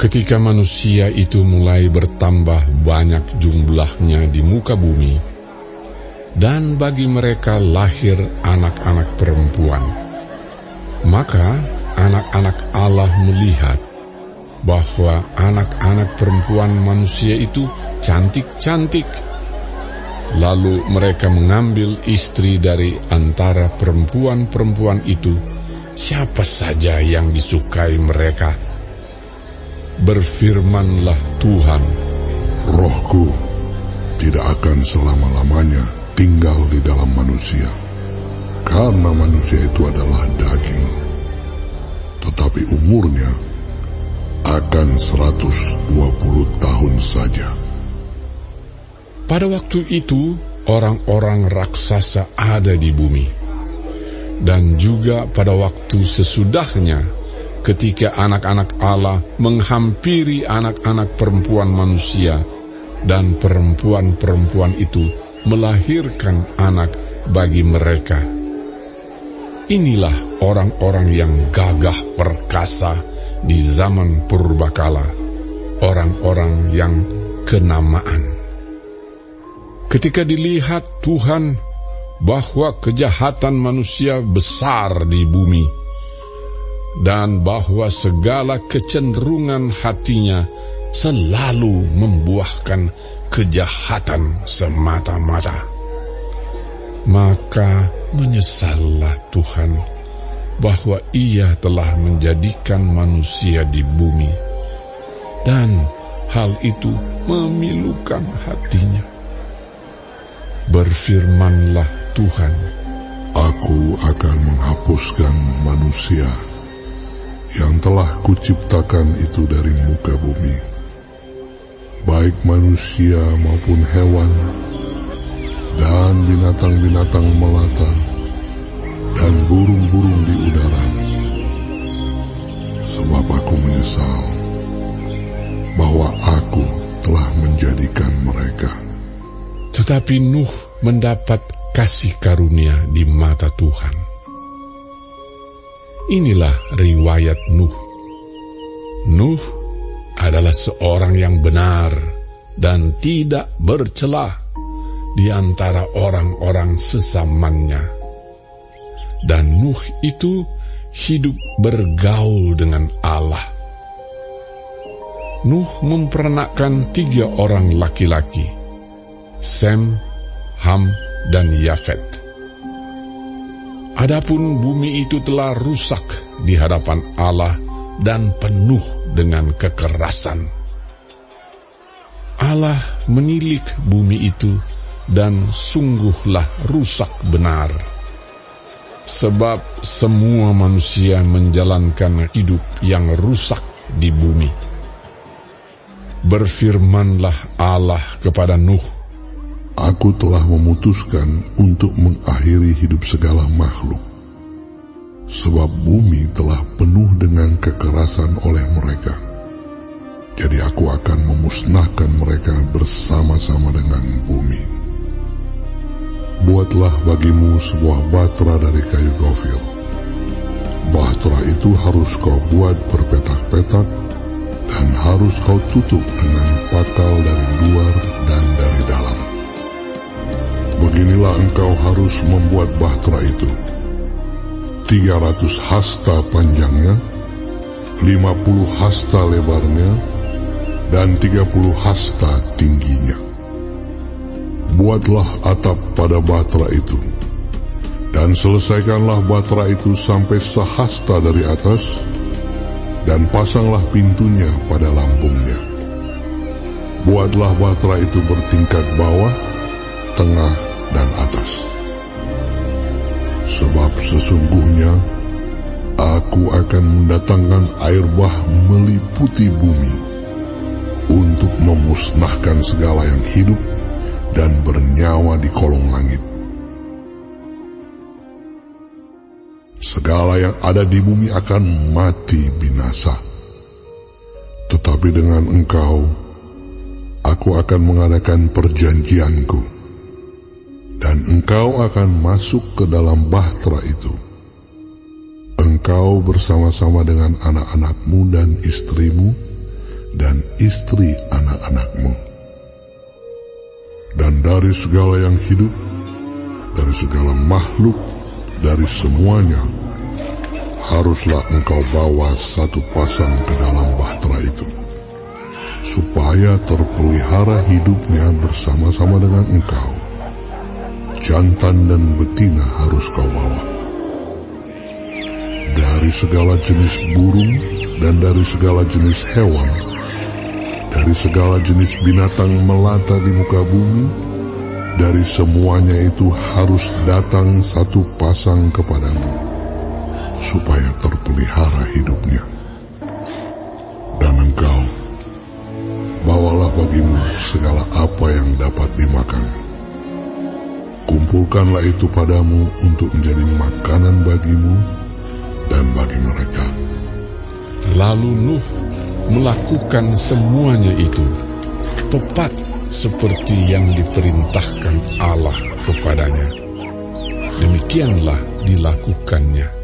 Ketika manusia itu mulai bertambah banyak jumlahnya di muka bumi, dan bagi mereka lahir anak-anak perempuan, maka anak-anak Allah melihat bahwa anak-anak perempuan manusia itu cantik-cantik. Lalu mereka mengambil istri dari antara perempuan-perempuan itu, siapa saja yang disukai mereka. Berfirmanlah Tuhan, Rohku tidak akan selama-lamanya tinggal di dalam manusia, karena manusia itu adalah daging, tetapi umurnya akan 120 tahun saja. Pada waktu itu, orang-orang raksasa ada di bumi. Dan juga pada waktu sesudahnya, ketika anak-anak Allah menghampiri anak-anak perempuan manusia, dan perempuan-perempuan itu melahirkan anak bagi mereka. Inilah orang-orang yang gagah perkasa di zaman purbakala, orang-orang yang kenamaan. Ketika dilihat Tuhan bahwa kejahatan manusia besar di bumi, dan bahwa segala kecenderungan hatinya selalu membuahkan kejahatan semata-mata, maka menyesallah Tuhan bahwa Ia telah menjadikan manusia di bumi, dan hal itu memilukan hatinya. Berfirmanlah Tuhan, Aku akan menghapuskan manusia yang telah kuciptakan itu dari muka bumi, baik manusia maupun hewan, dan binatang-binatang melata, dan burung-burung di udara. Sebab aku menyesal bahwa aku telah menjadikan mereka. Tetapi Nuh mendapat kasih karunia di mata Tuhan. Inilah riwayat Nuh. Nuh adalah seorang yang benar dan tidak bercela di antara orang-orang sesamanya. Dan Nuh itu hidup bergaul dengan Allah. Nuh mempernakkan 3 orang laki-laki, Sem, Ham, dan Yafet. Adapun bumi itu telah rusak di hadapan Allah dan penuh dengan kekerasan. Allah menilik bumi itu, dan sungguhlah rusak benar. Sebab semua manusia menjalankan hidup yang rusak di bumi. Berfirmanlah Allah kepada Nuh, Aku telah memutuskan untuk mengakhiri hidup segala makhluk, sebab bumi telah penuh dengan kekerasan oleh mereka. Jadi aku akan memusnahkan mereka bersama-sama dengan bumi. Buatlah bagimu sebuah batra dari kayu gofir. Batra itu harus kau buat berpetak-petak, dan harus kau tutup dengan pakal dari luar dan dari dalam. Beginilah engkau harus membuat bahtera itu: 300 hasta panjangnya, 50 hasta lebarnya, dan 30 hasta tingginya. Buatlah atap pada bahtera itu, dan selesaikanlah bahtera itu sampai sehasta dari atas, dan pasanglah pintunya pada lambungnya. Buatlah bahtera itu bertingkat bawah, tengah, dan atas. Sebab sesungguhnya aku akan mendatangkan air bah meliputi bumi untuk memusnahkan segala yang hidup dan bernyawa di kolong langit. Segala yang ada di bumi akan mati binasa. Tetapi dengan engkau, aku akan mengadakan perjanjianku, dan engkau akan masuk ke dalam bahtera itu. Engkau bersama-sama dengan anak-anakmu dan istrimu, dan istri anak-anakmu. Dan dari segala yang hidup, dari segala makhluk, dari semuanya, haruslah engkau bawa satu pasang ke dalam bahtera itu, supaya terpelihara hidupnya bersama-sama dengan engkau. Jantan dan betina harus kau bawa. Dari segala jenis burung dan dari segala jenis hewan, dari segala jenis binatang melata di muka bumi, dari semuanya itu harus datang satu pasang kepadamu, supaya terpelihara hidupnya. Dan engkau, bawalah bagimu segala apa yang dapat dimakan. Kumpulkanlah itu padamu untuk menjadi makanan bagimu dan bagi mereka. Lalu Nuh melakukan semuanya itu, tepat seperti yang diperintahkan Allah kepadanya. Demikianlah dilakukannya.